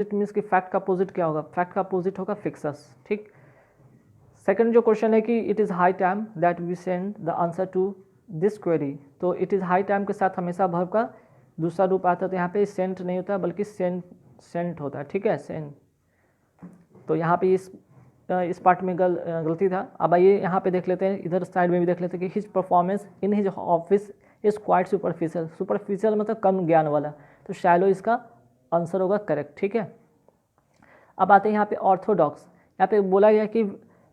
It means कि fact का opposite क्या होगा, फैक्ट का अपोजिट होगा फिक्सस। ठीक, सेकंड जो क्वेश्चन है कि it is high time that we send the answer to this query, तो इट इज़ हाई टाइम के साथ हमेशा वर्ब का दूसरा रूप आता है, तो यहाँ पे सेंट नहीं होता बल्कि सेंट होता है। ठीक है, सेंट। तो यहाँ पे इस पार्ट में गलती था। अब आइए यहाँ पे देख लेते हैं, इधर साइड में भी देख लेते हैं कि his performance in his office is quite superficial. Superficial मतलब कम ज्ञान वाला, तो शैलो इसका आंसर होगा करेक्ट। ठीक है, अब आते हैं यहाँ पे ऑर्थोडॉक्स। यहाँ पे बोला गया कि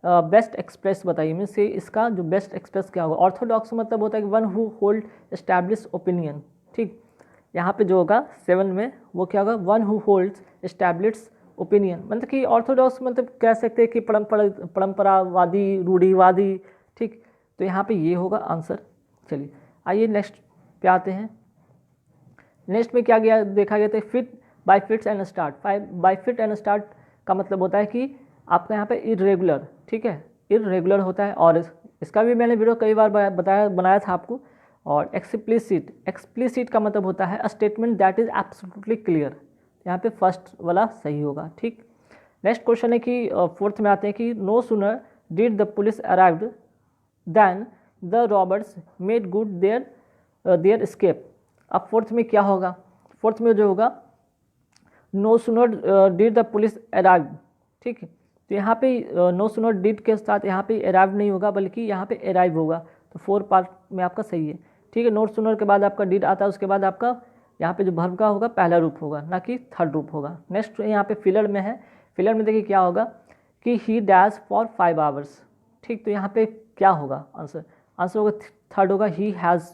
बेस्ट एक्सप्रेस बताइए, मीन्स से इसका जो बेस्ट एक्सप्रेस क्या होगा। ऑर्थोडॉक्स मतलब होता है कि one who hold establish opinion. ठीक, यहाँ पे जो होगा 7 में वो क्या होगा, one who holds establish opinion, मतलब कि ऑर्थोडॉक्स मतलब कह सकते हैं कि परंपरावादी, रूढ़िवादी। ठीक, तो यहाँ पे ये होगा आंसर। चलिए आइए नेक्स्ट पे आते हैं। नेक्स्ट में क्या गया देखा गया था, fit by fits and start. By fit and start का मतलब होता है कि आपका यहाँ पे इरेगुलर, ठीक है, इरेगुलर होता है, और इसका भी मैंने वीडियो कई बार बनाया था आपको। और एक्सप्लिसिट, एक्सप्लिसिट का मतलब होता है a statement that is absolutely clear, यहाँ पे फर्स्ट वाला सही होगा। ठीक, नेक्स्ट क्वेश्चन है कि फोर्थ में आते हैं कि no sooner did the police arrived then the robbers made good their escape. अब फोर्थ में क्या होगा, फोर्थ में जो होगा no sooner did the police arrive. ठीक है, तो यहाँ पे नो सूनर डिड के साथ यहाँ पे अराइव नहीं होगा बल्कि यहाँ पे अराइव होगा, तो 4 पार्ट में आपका सही है। ठीक है, नो सूनर के बाद आपका डिड आता है, उसके बाद आपका यहाँ पे जो वर्ब का होगा पहला रूप होगा, ना कि थर्ड रूप होगा। नेक्स्ट यहाँ पे फिलर में है, फिलर में देखिए क्या होगा कि ही डैश फॉर 5 आवर्स। ठीक, तो यहाँ पे क्या होगा आंसर, आंसर होगा थर्ड होगा, he has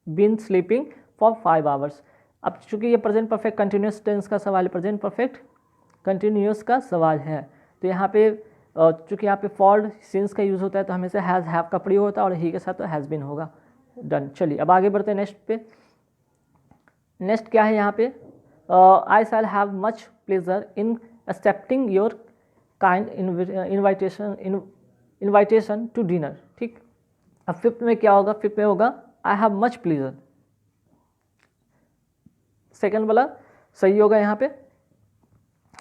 been sleeping for 5 hours. अब चूंकि ये प्रेजेंट परफेक्ट कंटिन्यूस टेंस का सवाल है, प्रेजेंट परफेक्ट कंटिन्यूस का सवाल है, तो यहाँ पे चूंकि यहाँ पे फॉर सिंस का यूज़ होता है तो हमेशा हैज़ हैव का प्रयोग होता है, और ही के साथ तो हैज़ बीन होगा। डन, चलिए अब आगे बढ़ते हैं नेक्स्ट पे। नेक्स्ट क्या है यहाँ पे, I shall have much pleasure in accepting your kind invitation to dinner. ठीक, अब फिफ्थ में क्या होगा, फिफ्थ में होगा I have much pleasure, second वाला सही होगा। यहाँ पे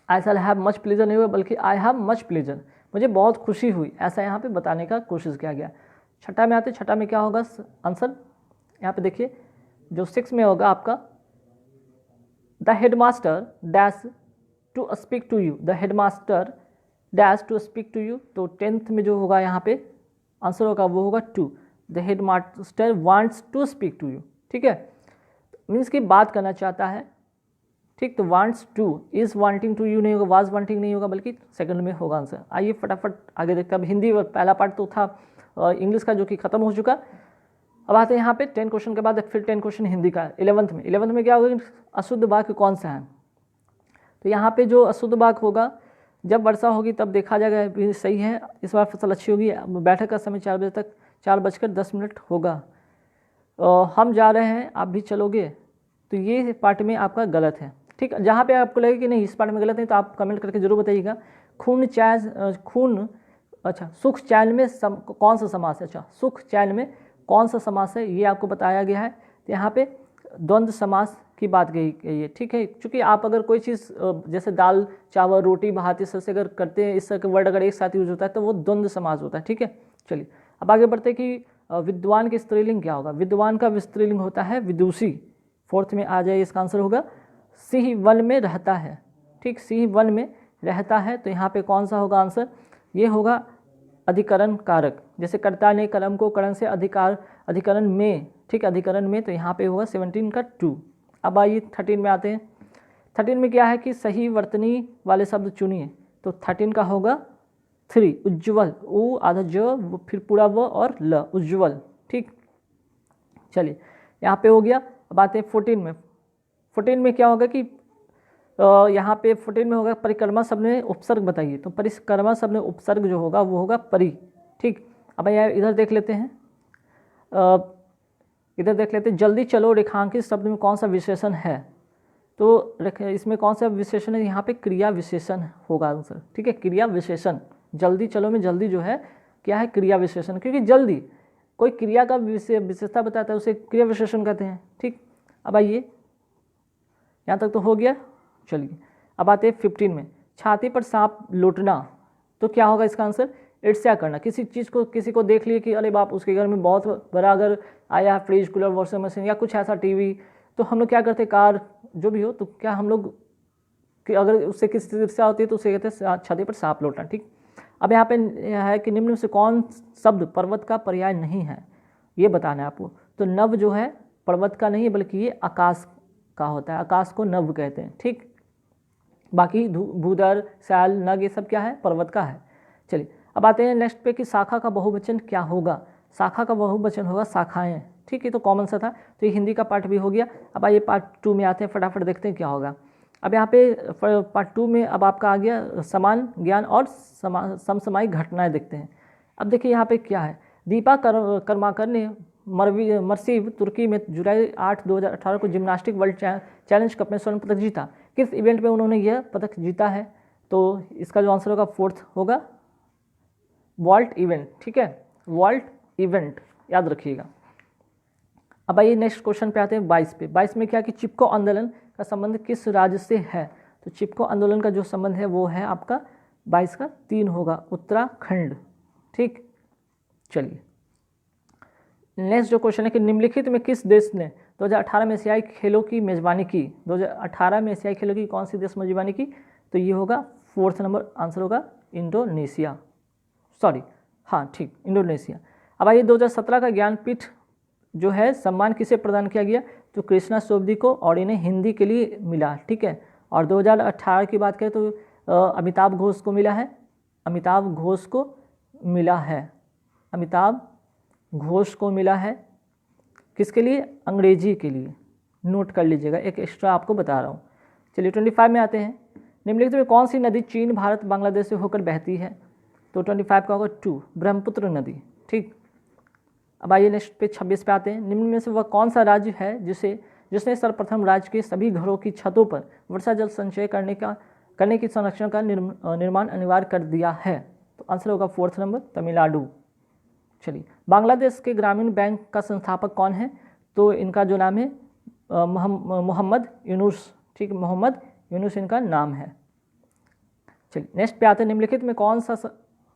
I shall have much pleasure नहीं होगा बल्कि आई हैव मच प्लेजर, मुझे बहुत खुशी हुई, ऐसा यहाँ पे बताने का कोशिश किया गया। छठा में आते, छठा में क्या होगा आंसर, यहाँ पे देखिए जो 6 में होगा आपका the headmaster dash to speak to you, the headmaster dash to speak to you, तो 10th में जो होगा यहाँ पे आंसर होगा वो होगा two, the headmaster wants to speak to you. ठीक है, मीन्स की बात करना चाहता है। ठीक, तो wants to, is wanting to you नहीं होगा, वाज वांटिंग नहीं होगा बल्कि सेकंड में होगा आंसर। आइए फटाफट आगे देखते हैं। अब हिंदी पहला पार्ट तो था इंग्लिश का जो कि खत्म हो चुका। अब आते हैं यहाँ पे 10 क्वेश्चन के बाद फिर 10 क्वेश्चन हिंदी का। 11th में क्या होगा, अशुद्ध वाक्य कौन सा है, तो यहाँ पे जो अशुद्ध वाक्य होगा जब वर्षा होगी तब देखा जाएगा, सही है, इस बार फसल अच्छी होगी। बैठक का समय 4 बजे तक 4:10 होगा। हम जा रहे हैं आप भी चलोगे, तो ये पार्ट में आपका गलत है। ठीक, जहाँ पे आपको लगे कि नहीं इस पार्ट में गलत है तो आप कमेंट करके जरूर बताइएगा। अच्छा सुख चैन में कौन सा समास है, अच्छा सुख चैन में कौन सा समास है ये आपको बताया गया है। तो यहाँ पे द्वंद्व समास की बात गई है। ठीक है, क्योंकि आप अगर कोई चीज़ जैसे दाल चावल रोटी भात इस तरह से अगर करते हैं, इस तरह के वर्ड अगर एक साथ यूज होता है तो वो द्वंद्व समास होता है। ठीक है, चलिए अब आगे बढ़ते हैं कि विद्वान की स्त्रीलिंग क्या होगा। विद्वान का स्त्रीलिंग होता है विदुषी, 4th में आ जाए, इसका आंसर होगा सिंह वन में रहता है। ठीक, सिंह वन में रहता है, तो यहाँ पे कौन सा होगा आंसर, ये होगा अधिकरण कारक, जैसे कर्ता ने कलम को करण से अधिकरण में, ठीक अधिकरण में, तो यहाँ पे होगा 17 का 2। अब आइए 13 में आते हैं। 13 में क्या है कि सही वर्तनी वाले शब्द चुनिए, तो 13 का होगा 3 उज्ज्वल, उ आधा ज फिर पूरा व और ल, उज्ज्वल। ठीक, चलिए यहाँ पे हो गया। अब आते हैं 14 में। 14 में क्या होगा कि यहाँ पे 14 में होगा परिक्रमा शब्द में उपसर्ग बताइए, तो परिक्रमा शब्द में उपसर्ग जो होगा वो होगा परि। ठीक, अब यहाँ इधर देख लेते हैं, इधर देख लेते हैं जल्दी चलो रेखांकित शब्द में कौन सा विशेषण है, तो इसमें कौन सा विशेषण है, यहाँ पे क्रिया विशेषण होगा आंसर। ठीक है, क्रिया विशेषण, जल्दी चलो में जल्दी जो है क्या है क्रिया विशेषण, क्योंकि जल्दी कोई क्रिया का विशेषता बताता है उसे क्रिया विशेषण कहते हैं। ठीक, अब आइए यहाँ तक तो हो गया। चलिए अब आते हैं 15 में, छाती पर सांप लौटना, तो क्या होगा इसका आंसर, ईर्ष्या करना। किसी चीज़ को, किसी को देख लिए कि अरे बाप उसके घर में बहुत बड़ा अगर आया है, फ्रिज, कूलर, वॉशिंग मशीन या कुछ ऐसा, टीवी, तो हम लोग क्या करते, कार जो भी हो, तो क्या हम लोग कि अगर उससे किसी से ईर्ष्या होती है तो उसे कहते हैं छाती पर सांप लौटना। ठीक, अब यहाँ पे है कि निम्न में से कौन शब्द पर्वत का पर्याय नहीं है, ये बताना है आपको। तो नभ जो है पर्वत का नहीं है, बल्कि ये आकाश का होता है, आकाश को नभ कहते हैं। ठीक, बाकी भूधर, शैल, नग, ये सब क्या है, पर्वत का है। चलिए अब आते हैं नेक्स्ट पे कि शाखा का बहुवचन क्या होगा। शाखा का बहुवचन होगा शाखाएं। ठीक है, तो कॉमन सा था, तो ये हिंदी का पार्ट भी हो गया। अब आइए पार्ट 2 में आते हैं, फटाफट देखते हैं क्या होगा। अब यहाँ पे पार्ट 2 में अब आपका आ गया समान ज्ञान और समसामयिक घटनाएं देखते हैं। अब देखिए यहाँ पे क्या है, दीपा कर्माकर ने मर्सीव तुर्की में जुलाई 8, 2018 को जिम्नास्टिक वर्ल्ड चैलेंज कप में स्वर्ण पदक जीता। किस इवेंट में उन्होंने यह पदक जीता है, तो इसका जो आंसर होगा 4th होगा वॉल्ट इवेंट। ठीक है, वॉल्ट इवेंट याद रखिएगा। अब आइए नेक्स्ट क्वेश्चन पे आते हैं 22 पे। 22 में क्या कि चिपको आंदोलन का संबंध किस राज्य से है, तो चिपको आंदोलन का जो संबंध है वो है आपका 22 का 3 होगा, उत्तराखंड। ठीक, चलिए नेक्स्ट जो क्वेश्चन है कि निम्नलिखित में किस देश ने 2018 में एशियाई खेलों की मेजबानी की, 2018 में एशियाई खेलों की कौन सी देश मेजबानी की, तो ये होगा 4th नंबर आंसर होगा इंडोनेशिया, सॉरी हाँ ठीक, इंडोनेशिया। अब आइए 2017 का ज्ञानपीठ जो है सम्मान किसे प्रदान किया गया, तो कृष्णा सोबदी को, और इन्हें हिंदी के लिए मिला। ठीक है, और 2018 की बात करें तो अमिताभ घोष को मिला है, अमिताभ घोष को मिला है, अमिताभ घोष को मिला है, किसके लिए, अंग्रेजी के लिए, नोट कर लीजिएगा, एक एक्स्ट्रा आपको बता रहा हूँ। चलिए 25 में आते हैं, निम्नलिखित में कौन सी नदी चीन, भारत, बांग्लादेश से होकर बहती है, तो 25 का होगा 2 ब्रह्मपुत्र नदी। ठीक, अब आइए नेक्स्ट पे 26 पे आते हैं, निम्न में से वह कौन सा राज्य है जिसने सर्वप्रथम राज्य के सभी घरों की छतों पर वर्षा जल संचय करने की संरक्षण का निर्माण अनिवार्य कर दिया है, तो आंसर होगा 4th नंबर तमिलनाडु। चलिए बांग्लादेश के ग्रामीण बैंक का संस्थापक कौन है, तो इनका जो नाम है मोहम्मद यूनुस। ठीक, मोहम्मद यूनुस इनका नाम है। चलिए नेक्स्ट पे आते हैं, निम्नलिखित में कौन सा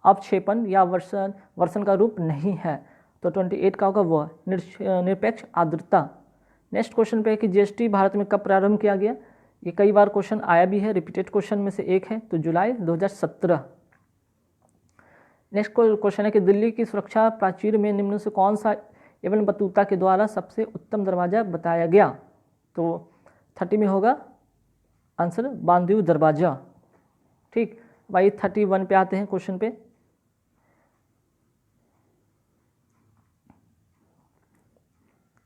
अवक्षेपण या वर्षण का रूप नहीं है, तो 28 का होगा वह निरपेक्ष आर्द्रता। नेक्स्ट क्वेश्चन पे है कि जीएसटी भारत में कब प्रारंभ किया गया, ये कई बार क्वेश्चन आया भी है, रिपीटेड क्वेश्चन में से एक है, तो जुलाई 2017। नेक्स्ट क्वेश्चन है कि दिल्ली की सुरक्षा प्राचीर में निम्न से कौन सा इब्न बतूता के द्वारा सबसे उत्तम दरवाज़ा बताया गया, तो 30 में होगा आंसर बांदीव दरवाज़ा। ठीक, भाई 31 पे आते हैं क्वेश्चन पे।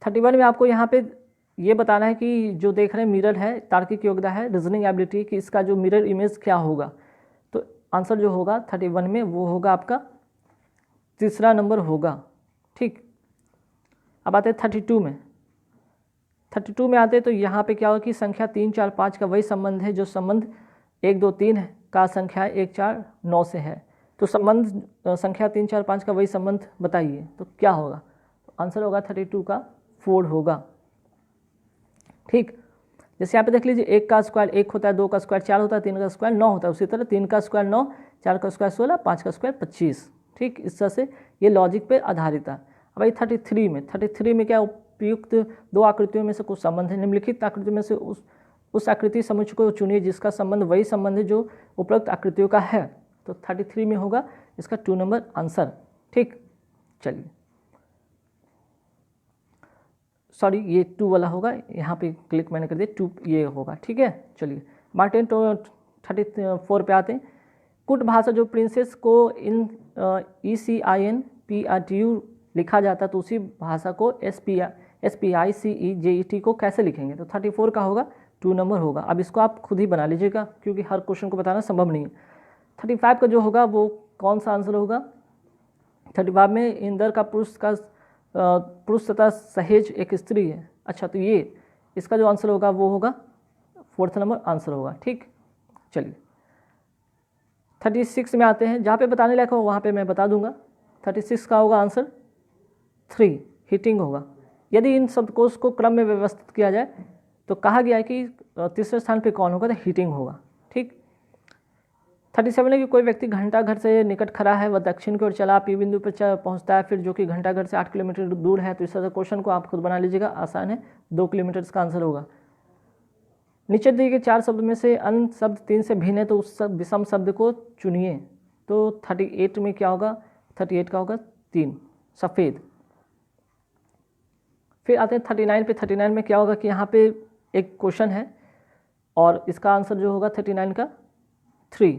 में आपको यहाँ पे ये बताना है कि जो देख रहे हैं मिरर है, तार्किक योग्यता है, रीजनिंग एबिलिटी कि इसका जो मिरर इमेज क्या होगा, तो आंसर जो होगा 31 में वो होगा आपका 3रा नंबर होगा। ठीक, अब आते हैं 32 में। 32 में आते हैं तो यहाँ पे क्या होगा कि संख्या 3, 4, 5 का वही संबंध है जो संबंध 1, 2, 3 है का संख्या 1, 4, 9 से है, तो संबंध संख्या 3, 4, 5 का वही संबंध बताइए, तो क्या होगा, तो आंसर होगा 32 का 4 होगा। ठीक, जैसे यहाँ पे देख लीजिए 1 का स्क्वायर 1 होता है, 2 का स्क्वायर 4 होता है, 3 का स्क्वायर 9 होता है, उसी तरह 3 का स्क्वायर 9, 4 का स्क्वायर 16, 5 का स्क्वायर 25। ठीक, इस तरह से ये लॉजिक पे आधारित है। अब भाई 33 में क्या उपयुक्त 2 आकृतियों में से कुछ संबंध है, निम्नलिखित आकृतियों में से उस आकृति समुच्चय को चुनिए जिसका संबंध वही संबंध है जो उपरोक्त आकृतियों का है, तो 33 में होगा इसका 2 नंबर आंसर। ठीक, चलिए सॉरी ये 2 वाला होगा, यहाँ पे क्लिक मैंने कर दिया, 2 ये होगा। ठीक है, चलिए मार्टिन 34 पे आते हैं। कुट भाषा जो प्रिंसेस को इन ECINPRTU लिखा जाता तो उसी भाषा को SPICEJET को कैसे लिखेंगे, तो 34 का होगा 2 नंबर होगा। अब इसको आप खुद ही बना लीजिएगा क्योंकि हर क्वेश्चन को बताना संभव नहीं है। 35 का जो होगा वो कौन सा आंसर होगा, 35 में इंदर का पुरुष तथा सहेज एक स्त्री है। अच्छा, तो ये इसका जो आंसर होगा वो होगा 4th नंबर आंसर होगा। ठीक, चलिए 36 में आते हैं, जहाँ पे बताने लायक हो वहाँ पे मैं बता दूंगा। 36 का होगा आंसर 3 हीटिंग होगा। यदि इन शब्दकोश को क्रम में व्यवस्थित किया जाए तो कहा गया है कि 3रे स्थान पे कौन होगा, तो हीटिंग होगा। 37 है कि कोई व्यक्ति घंटा घर से निकट खड़ा है, वह दक्षिण की ओर चला, पी बिंदु पर पहुंचता है, फिर जो कि घंटा घर से 8 किलोमीटर दूर है। तो इस तरह क्वेश्चन को आप खुद बना लीजिएगा, आसान है, 2 किलोमीटर इसका आंसर होगा। नीचे दिए गए 4 शब्द में से अन्य शब्द 3 से भिन्न है, तो उस विषम शब्द को चुनिए। तो 38 में क्या होगा, 38 का होगा 3, सफ़ेद। फिर आते हैं 39 पे। 39 में क्या होगा कि यहाँ पे एक क्वेश्चन है और इसका आंसर जो होगा 39 का 3।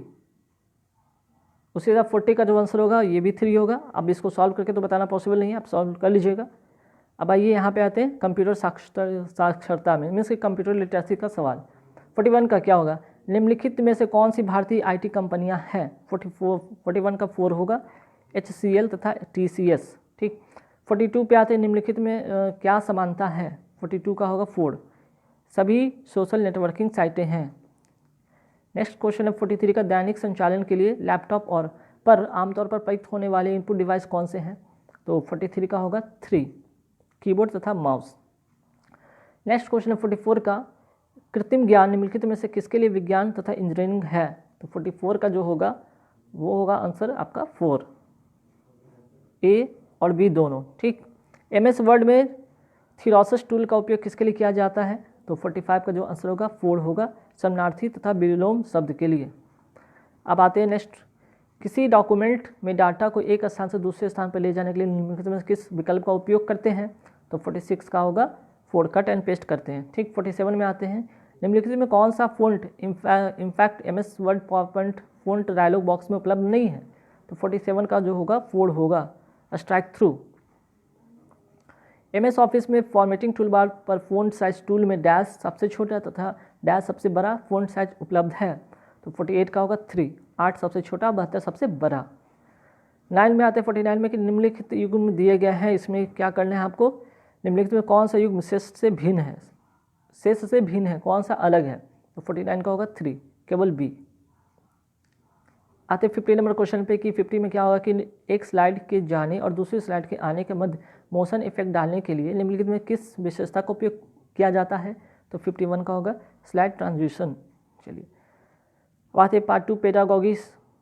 उसी तरह 40 का जो आंसर होगा ये भी 3 होगा। अब इसको सॉल्व करके तो बताना पॉसिबल नहीं है, आप सॉल्व कर लीजिएगा। अब आइए यहाँ पे आते हैं कंप्यूटर साक्षरता में, मीन्स कि कंप्यूटर लिटरेसी का सवाल। 41 का क्या होगा, निम्नलिखित में से कौन सी भारतीय IT कंपनियाँ हैं। 41 का 4 होगा, HCL तथा TCS। ठीक। 42 पे आते हैं, निम्नलिखित में क्या समानता है। 42 का होगा 4, सभी सोशल नेटवर्किंग साइटें हैं। नेक्स्ट क्वेश्चन है 43 का, दैनिक संचालन के लिए लैपटॉप और पर आमतौर पर प्रयुक्त होने वाले इनपुट डिवाइस कौन से हैं। तो 43 का होगा 3, कीबोर्ड तथा माउस। नेक्स्ट क्वेश्चन है 44 का, कृत्रिम ज्ञान निम्नलिखित में से किसके लिए विज्ञान तथा इंजीनियरिंग है। तो 44 का जो होगा वो होगा आंसर आपका 4, A और B दोनों। ठीक। MS वर्ड में थीरोसिस टूल का उपयोग किसके लिए किया जाता है। तो 45 का जो आंसर होगा 4 होगा, शरणार्थी तथा विलोम शब्द के लिए। अब आते हैं नेक्स्ट, किसी डॉक्यूमेंट में डाटा को एक स्थान से दूसरे स्थान पर ले जाने के लिए निम्नलिखित में किस विकल्प का उपयोग करते हैं। तो 46 का होगा 4, कट एंड पेस्ट करते हैं। ठीक। 47 में आते हैं, निम्नलिखित में कौन सा font in fact MS Word PowerPoint font dialog box में उपलब्ध नहीं है। तो 47 का जो होगा 4 होगा, स्ट्राइक थ्रू। MS ऑफिस में फॉर्मेटिंग टूलबार पर फ़ॉन्ट साइज टूल में डैश सबसे छोटा तथा डैश सबसे बड़ा फ़ॉन्ट साइज उपलब्ध है। तो 48 का होगा 3, 8 सबसे छोटा, 72 सबसे बड़ा। 9 में आते हैं 49 में कि निम्नलिखित युग्म दिए गए हैं, इसमें क्या करना है आपको, निम्नलिखित में कौन सा युग्म शेष से भिन्न है, शेष से भिन्न है, कौन सा अलग है। तो 49 का होगा 3, केवल B। आते 50 नंबर क्वेश्चन पे कि 50 में क्या होगा कि एक स्लाइड के जाने और दूसरी स्लाइड के आने के मध्य मोशन इफेक्ट डालने के लिए निम्नलिखित में किस विशेषता का उपयोग किया जाता है। तो 51 का होगा स्लाइड ट्रांजिशन। चलिए अब आते पार्ट 2 पेडागॉगी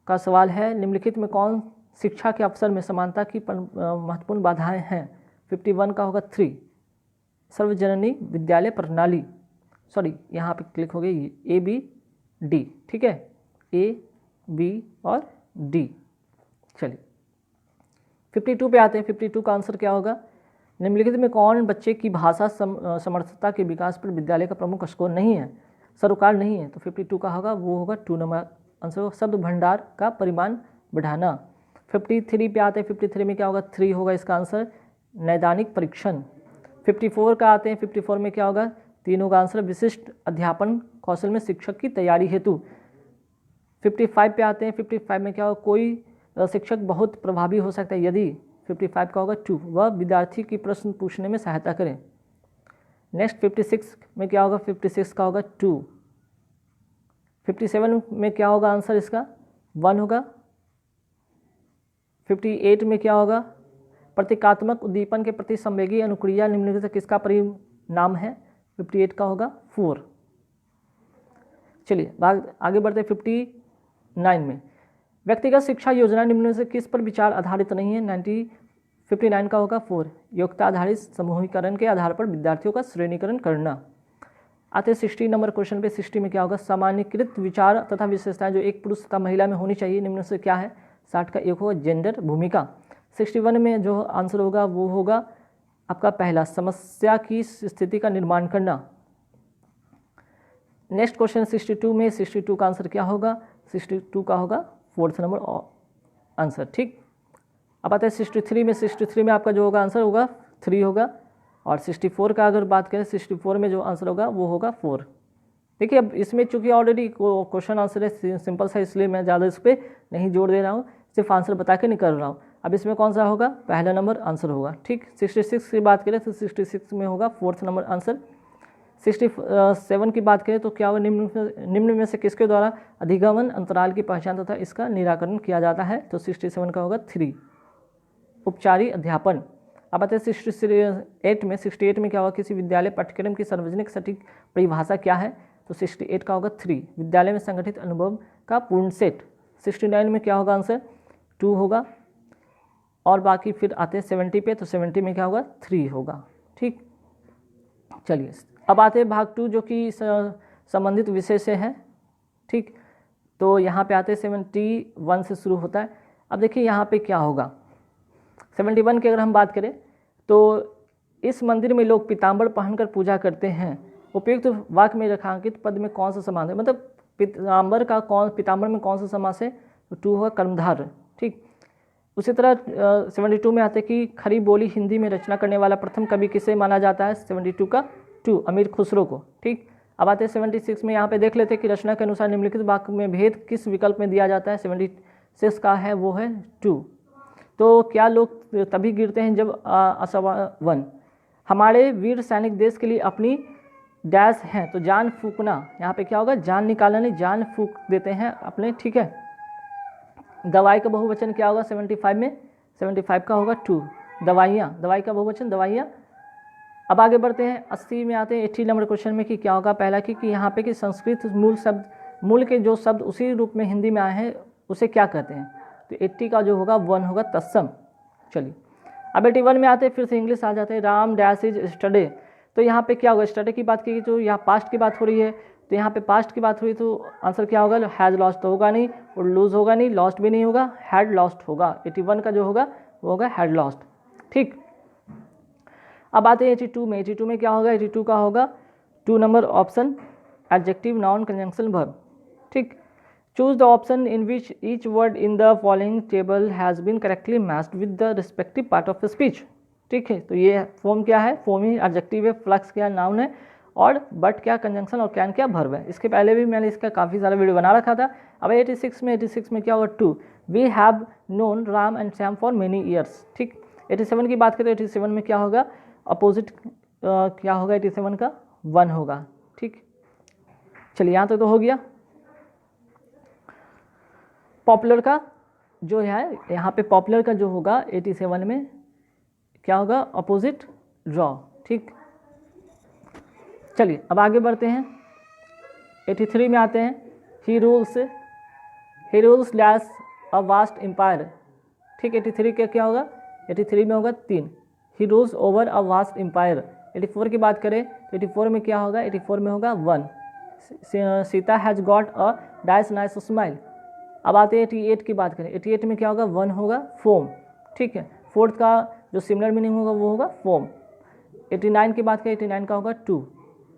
का सवाल है, निम्नलिखित में कौन शिक्षा के अवसर में समानता की महत्वपूर्ण बाधाएं हैं। 51 का होगा 3, सर्वजननी विद्यालय प्रणाली। सॉरी, यहाँ पे क्लिक हो गई A B D। ठीक है, A B और D। चलिए 52 पे आते हैं। 52 का आंसर क्या होगा, निम्नलिखित में कौन बच्चे की भाषा समर्थता के विकास पर विद्यालय का प्रमुख स्कोर नहीं है, सरोकार नहीं है। तो 52 का होगा वो होगा 2 नंबर आंसर होगा, शब्द भंडार का परिमाण बढ़ाना। 53 पे आते हैं। 53 में क्या होगा, 3 होगा इसका आंसर, नैदानिक परीक्षण। 54 का आते हैं। 54 में क्या होगा, 3 होगा आंसर, विशिष्ट अध्यापन कौशल में शिक्षक की तैयारी हेतु। 55 पे आते हैं। 55 में क्या होगा, कोई शिक्षक बहुत प्रभावी हो सकता है यदि। 55 का होगा 2, वह विद्यार्थी की प्रश्न पूछने में सहायता करें। नेक्स्ट 56 में क्या होगा, 56 का होगा 2। 57 में क्या होगा आंसर इसका, 1 होगा। 58 में क्या होगा, प्रतीकात्मक उद्दीपन के प्रति संवेगी अनुक्रिया निम्नलिखित से किसका परिणाम है। 58 का होगा 4। चलिए आगे बढ़ते 59 में, व्यक्तिगत शिक्षा योजना निम्न से किस पर विचार आधारित नहीं है। 59 का होगा 4, योग्यता आधारित समूहीकरण के आधार पर विद्यार्थियों का श्रेणीकरण करना। आते 60 नंबर क्वेश्चन पे। 60 में क्या होगा, सामान्यकृत विचार तथा विशेषताएं जो एक पुरुष तथा महिला में होनी चाहिए निम्न से क्या है। 60 का 1 होगा, जेंडर भूमिका। 61 में जो आंसर होगा वो होगा आपका पहला, समस्या की स्थिति का निर्माण करना। नेक्स्ट क्वेश्चन 62 में। 62 का आंसर क्या होगा, 62 का होगा 4th नंबर आंसर। ठीक। अब आता है 63 में। 63 में आपका जो होगा आंसर होगा 3 होगा। और 64 का अगर बात करें, 64 में जो आंसर होगा वो होगा 4। देखिए अब इसमें चूंकि ऑलरेडी क्वेश्चन आंसर है सिंपल सा, इसलिए मैं ज़्यादा इस पर नहीं जोड़ दे रहा हूँ, सिर्फ आंसर बता के निकल रहा हूँ। अब इसमें कौन सा होगा, पहला नंबर आंसर होगा। ठीक। 66 की बात करें तो 66 में होगा 4th नंबर आंसर। 67 की बात करें तो क्या होगा, निम्न में से किसके द्वारा अधिगमन अंतराल की पहचान तथा इसका निराकरण किया जाता है। तो 67 का होगा 3, उपचारी अध्यापन। अब आते हैं 68 में। 68 में क्या होगा, किसी विद्यालय पाठ्यक्रम की सार्वजनिक सटीक परिभाषा क्या है। तो 68 का होगा 3, विद्यालय में संगठित अनुभव का पूर्ण सेट। 69 में क्या होगा आंसर 2 होगा, और बाकी फिर आते हैं 70 पे, तो 70 में क्या होगा 3 होगा। ठीक, चलिए अब आते हैं भाग 2 जो कि संबंधित विषय से है। ठीक, तो यहाँ पे आते हैं 71 से शुरू होता है। अब देखिए यहाँ पे क्या होगा, 71 की अगर हम बात करें तो इस मंदिर में लोग पीताम्बर पहनकर पूजा करते हैं। उपयुक्त वाक्य में रेखांकित पद में कौन सा समास है, मतलब पीताम्बर में कौन सा समास है, तो 2 होगा कर्मधार। ठीक, उसी तरह 72 में आते कि खरी बोली हिंदी में रचना करने वाला प्रथम कवि किसे माना जाता है, 72 का 2 अमीर खुसरो को। ठीक, अब आते हैं 76 में, यहाँ पे देख लेते हैं कि रचना के अनुसार निम्नलिखित वाक्य में भेद किस विकल्प में दिया जाता है, 76 का है वो है 2। तो क्या लोग तभी गिरते हैं जब असवावन, हमारे वीर सैनिक देश के लिए अपनी डैश हैं, तो जान फूकना, यहाँ पे क्या होगा जान निकालना नहीं, जान फूक देते हैं अपने। ठीक है, दवाई का बहुवचन क्या होगा 75 में, 75 का होगा 2, दवाइयाँ, दवाई का बहुवचन दवाइयाँ। अब आगे बढ़ते हैं 80 में आते हैं 80 नंबर क्वेश्चन में कि क्या होगा, पहला कि यहाँ पे कि संस्कृत मूल के जो शब्द उसी रूप में हिंदी में आए हैं उसे क्या कहते हैं, तो 80 का जो होगा 1 होगा तत्सम। चलिए अब 81 में आते हैं, फिर से इंग्लिश आ जाते हैं, राम डैश इज स्टडे, तो यहाँ पे क्या होगा स्टडे की बात की, तो यहाँ पास्ट की बात हो रही है, तो यहाँ पे पास्ट की बात हुई तो आंसर क्या होगा, हैज़ लॉस्ट तो होगा नहीं और लूज होगा नहीं, लॉस्ट भी नहीं होगा, हैड लॉस्ट होगा। 81 का जो होगा वो होगा हैड लॉस्ट। ठीक, अब आते हैं 82 में, 82 में क्या होगा, 82 का होगा 2 number option adjective noun conjunction verb. ठीक, choose the option in which each word in the following table has been correctly matched with the respective part of the speech. ठीक है, तो ये फॉर्म क्या है, फॉर्म ही एडजेक्टिव है, flux क्या नाउन है, और बट क्या कंजंक्शन और कैन क्या वर्ब है। इसके पहले भी मैंने इसका काफ़ी सारा वीडियो बना रखा था। अब 86 में क्या होगा 2, we have known Ram and Shyam for many years. ठीक, 87 की बात करें तो 87 में क्या होगा, अपोजिट क्या होगा 87 का 1 होगा। ठीक, चलिए यहाँ तक तो हो गया। पॉपुलर का जो है यहाँ पे पॉपुलर का जो होगा 87 में क्या होगा, अपोजिट ड्रॉ। ठीक, चलिए अब आगे बढ़ते हैं 83 में आते हैं, he rules less a vast empire. ठीक, 83 का क्या होगा, 83 में होगा 3, he rules over a vast empire. 84 की बात करें तो 84 में क्या होगा, 84 में होगा 1, Sita has got a dice nice smile. अब आते हैं 88 की बात करें, 88 में क्या होगा 1 होगा फोम। ठीक है, फोर्थ का जो सिमिलर मीनिंग होगा वो होगा फोम। 89 की बात करें, 89 का होगा 2,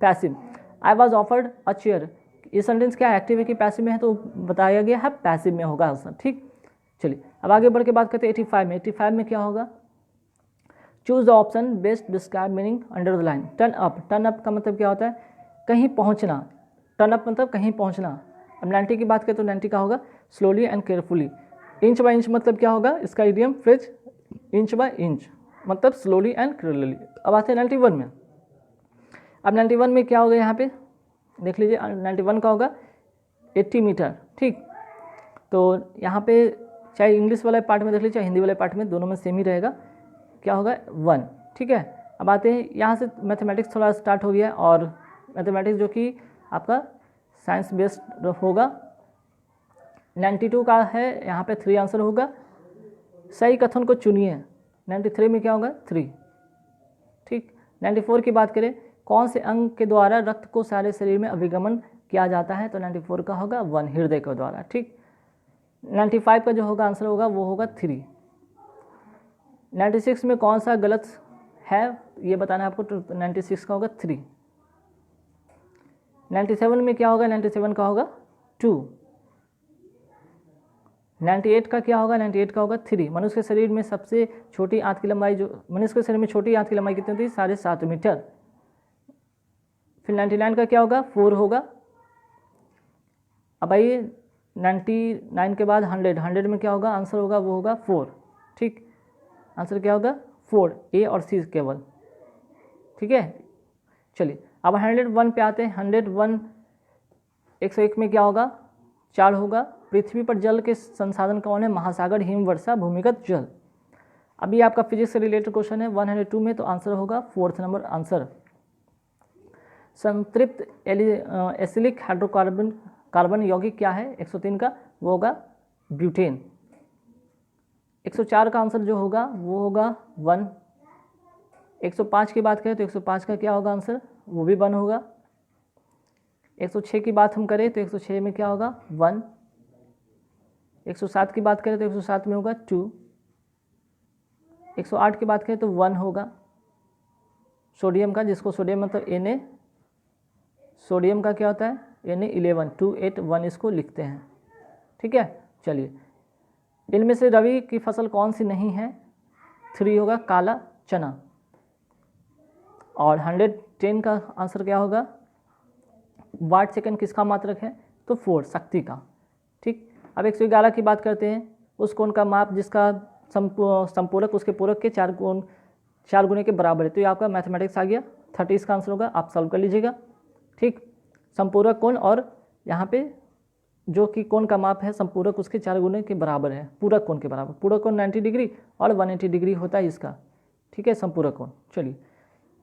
passive. I was offered a chair, ये सेंटेंस क्या एक्टिव है कि पैसिव में है, तो बताया गया है पैसिव में होगा आंसर। ठीक, चलिए अब आगे बढ़ के बात करते हैं 85 में, 85 में क्या होगा, choose the option best describe meaning under the line. Turn up, turn up का मतलब क्या होता है, कहीं पहुंचना, टर्न अप मतलब कहीं पहुंचना। अब 90 की बात करें तो 90 का होगा slowly and carefully. Inch by inch मतलब क्या होगा, इसका idiom phrase inch by inch मतलब स्लोली एंड केयरफुली। अब आते हैं 91 में, अब 91 में क्या होगा, यहाँ पे देख लीजिए 91 का होगा 80 मीटर। ठीक, तो यहाँ पे चाहे इंग्लिश वाले पार्ट में देख लीजिए चाहे हिंदी वाले पार्ट में, दोनों में सेम ही रहेगा, क्या होगा 1। ठीक है, अब आते हैं यहाँ से मैथमेटिक्स थोड़ा स्टार्ट हो गया, और मैथमेटिक्स जो कि आपका साइंस बेस्ड होगा। 92 का है, यहाँ पे 3 आंसर होगा। सही कथन को चुनिए, 93 में क्या होगा 3। ठीक, 94 की बात करें, कौन से अंग के द्वारा रक्त को सारे शरीर में अभिगमन किया जाता है, तो 94 का होगा 1, हृदय के द्वारा। ठीक, 95 का जो होगा आंसर होगा वो होगा 3। 96 में कौन सा गलत है ये बताना है आपको, तो 96 का होगा 3। 97 में क्या होगा, 97 का होगा 2। 98 का क्या होगा, 98 का होगा 3। मनुष्य के शरीर में सबसे छोटी आंत की लंबाई जो मनुष्य के शरीर में छोटी आंत की लंबाई कितनी होती है, 7.5 मीटर। फिर 99 का क्या होगा 4 होगा। अब आइए 99 के बाद 100 में क्या होगा आंसर होगा, वो होगा 4। ठीक, आंसर क्या होगा 4, ए और सी केवल। ठीक है, चलिए अब 101 पे आते हैं। 101 101 में क्या होगा 4 होगा। पृथ्वी पर जल के संसाधन कौन है, महासागर, हिम वर्षा, भूमिगत जल। अभी आपका फिजिक्स से रिलेटेड क्वेश्चन है 102 में, तो आंसर होगा 4th नंबर आंसर। संतृप्त एसिलिक हाइड्रोकार्बन यौगिक क्या है 103 का, वो होगा ब्यूटेन। 104 का आंसर जो होगा वो होगा 1। 105 की बात करें तो 105 का क्या होगा आंसर, वो भी 1 होगा। 106 की बात हम करें तो 106 में क्या होगा 1। 107 की बात करें तो 107 में होगा 2। 108 की बात करें तो 1 होगा सोडियम का, जिसको सोडियम मतलब Na, सोडियम का क्या होता है Na11, 281 इसको लिखते हैं। ठीक है, चलिए इनमें से रबी की फसल कौन सी नहीं है, 3 होगा काला चना। और 110 का आंसर क्या होगा, वाट सेकंड किसका मात्रक है, तो 4 शक्ति का। ठीक, अब 111 की बात करते हैं, उस कोण का माप जिसका संपूरक उसके पूरक के 4 गुने के बराबर है। तो ये आपका मैथमेटिक्स आ गया, 30 इसका आंसर होगा, आप सॉल्व कर लीजिएगा। ठीक, संपूरक कोण और यहाँ पे जो कि कोण का माप है संपूरक उसके 4 गुने के बराबर है, पूरक कोण के बराबर। पूरक कोण 90 डिग्री और 180 डिग्री होता है इसका। ठीक है, संपूरक कोण। चलिए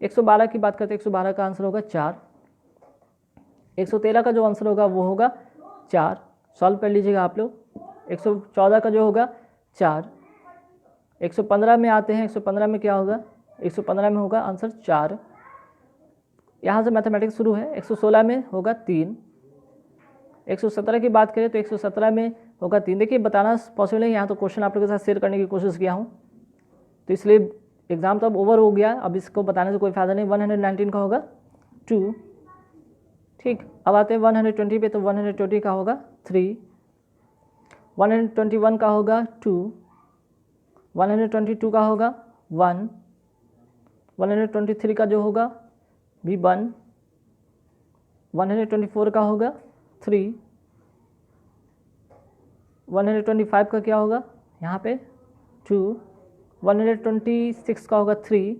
112 की बात करते हैं, 112 का आंसर होगा 4। 113 का जो आंसर होगा वो होगा 4, सॉल्व कर लीजिएगा आप लोग। 114 का जो होगा 4। 115 में आते हैं, 115 में क्या होगा, 115 में होगा आंसर 4। यहाँ से मैथमेटिक्स शुरू है। 116 में होगा 3। 117 की बात करें तो 117 में होगा 3। देखिए बताना पॉसिबल है, यहाँ तो क्वेश्चन आप लोगों के साथ शेयर करने की कोशिश किया हूँ, तो इसलिए एग्जाम तो अब ओवर हो गया, अब इसको बताने से कोई फ़ायदा नहीं। 119 का होगा 2। ठीक, अब आते हैं 120 पे, तो 120 का होगा 3। 121 का होगा 2। 122 का होगा 1। 123 का जो होगा भी 1। 124 का होगा 3। 125 का क्या होगा यहाँ पे 2। 126 का होगा 3।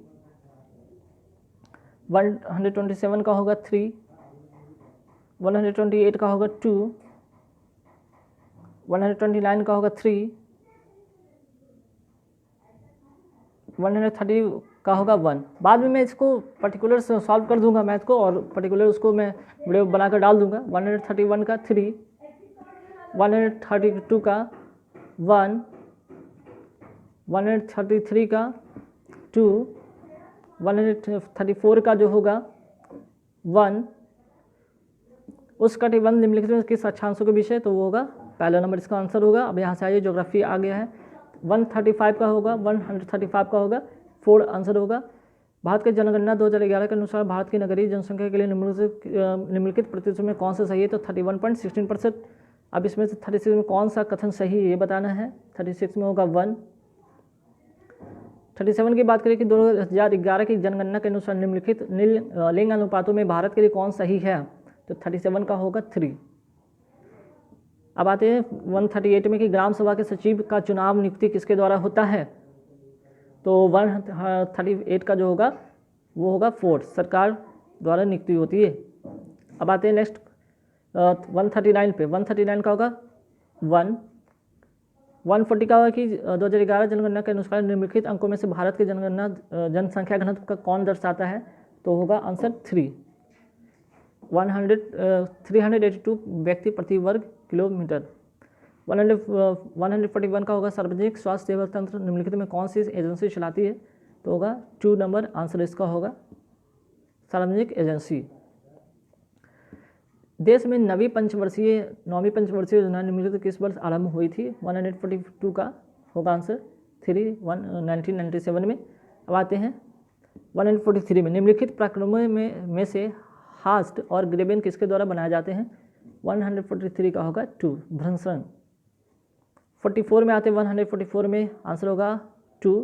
127 का होगा 3। 128 का होगा 2। 129 का होगा 3। 130 का होगा 1। बाद में मैं इसको पर्टिकुलर सॉल्व कर दूंगा मैथ को, और पर्टिकुलर उसको मैं वीडियो बनाकर डाल दूंगा। 131 का 3। 132 का 1। 133 का 2। 134 का जो होगा 1। उस कटिबंध निम्नलिखित में किस अक्षांशों के विषय, तो वो होगा पहला नंबर इसका आंसर होगा। अब यहाँ से आइए, ज्योग्राफी आ गया है। 135 का होगा, 135 का होगा 4 आंसर होगा। भारत के जनगणना 2011 के अनुसार भारत की नगरीय जनसंख्या के लिए निम्नलिखित प्रतिशत में कौन सा सही है, तो 31.16%। अब इसमें से 36 में कौन सा कथन सही है ये बताना है। 36 में होगा 1। 37 की बात करें कि 2011 की जनगणना के अनुसार निम्नलिखित लिंग अनुपातों में भारत के लिए कौन सही है, तो 37 का होगा 3। अब आते हैं 138 में कि ग्राम सभा के सचिव का चुनाव नियुक्ति किसके द्वारा होता है, तो 138 का जो होगा वो होगा 4, सरकार द्वारा नियुक्ति होती है। अब आते हैं नेक्स्ट 139 पे। 139 का होगा 1। 140 का होगा कि 2011 जनगणना के अनुसार निम्नलिखित अंकों में से भारत के जनसंख्या घनत्व का कौन दर्शाता है, तो होगा आंसर 3। 382 व्यक्ति प्रति वर्ग किलोमीटर। 141 का होगा सार्वजनिक स्वास्थ्य सेवा तंत्र निम्नलिखित में कौन सी एजेंसी चलाती है, तो होगा 2 नंबर आंसर इसका होगा सार्वजनिक एजेंसी। देश में 9वीं पंचवर्षीय योजना निम्नलिखित किस वर्ष आरंभ हुई थी, 142 का होगा आंसर 3 1997 में। अब आते हैं 143 में निम्नलिखित प्रक्रमों में से हास्ट और ग्रेबेन किसके द्वारा बनाए जाते हैं, 143 का होगा 2 भ्रंसन। 44 में आते हैं 144 में आंसर होगा 2।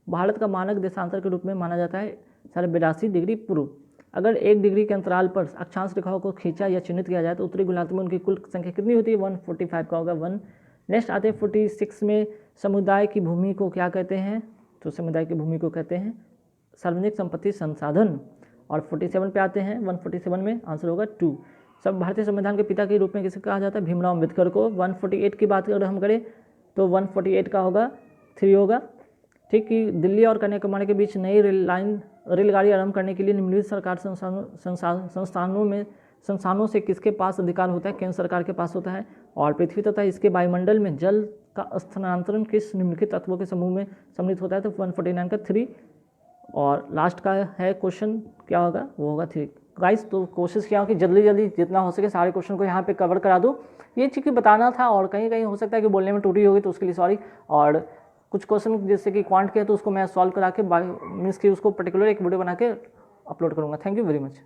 भारत का मानक देशांतर के रूप में माना जाता है 82 डिग्री पूर्व। अगर 1 डिग्री के अंतराल पर अक्षांश रेखाओं को खींचा या चिन्हित किया जाए तो उत्तरी गोलार्ध में उनकी कुल संख्या कितनी होती है, 145 का होगा 1। नेक्स्ट आते हैं 46 में समुदाय की भूमि को क्या कहते हैं, तो समुदाय की भूमि को कहते हैं सार्वजनिक संपत्ति संसाधन। और 47 पे आते हैं 147 में आंसर होगा 2। सब भारतीय संविधान के पिता के रूप में किसे कहा जाता है, भीमराव अम्बेडकर को। 148 की बात अगर हम करें तो 148 का होगा 3 होगा। ठीक, कि दिल्ली और कन्याकुमारी के बीच नई रेलगाड़ी आरंभ करने के लिए निम्नलिखित सरकार संस्थानों में संसाधनों से किसके पास अधिकार होता है? केंद्र सरकार के पास होता है। और पृथ्वी तथा इसके वायुमंडल में जल का स्थानांतरण किस निम्नलिखित तत्वों के समूह में सम्मिलित होता है? तो 149 का 3। और लास्ट का है क्वेश्चन, क्या होगा? वो होगा 3। गाइस तो कोशिश किया कि जल्दी जल्दी जितना हो सके सारे क्वेश्चन को यहाँ पे कवर करा दूँ, ये चीज़ बताना था। और कहीं कहीं हो सकता है कि बोलने में टूटी होगी, तो उसके लिए सॉरी। और कुछ क्वेश्चन जैसे कि क्वांट के, तो उसको मैं सॉल्व करा के मीन्स कि उसको पर्टिकुलर एक वीडियो बना के अपलोड करूँगा। Thank you very much.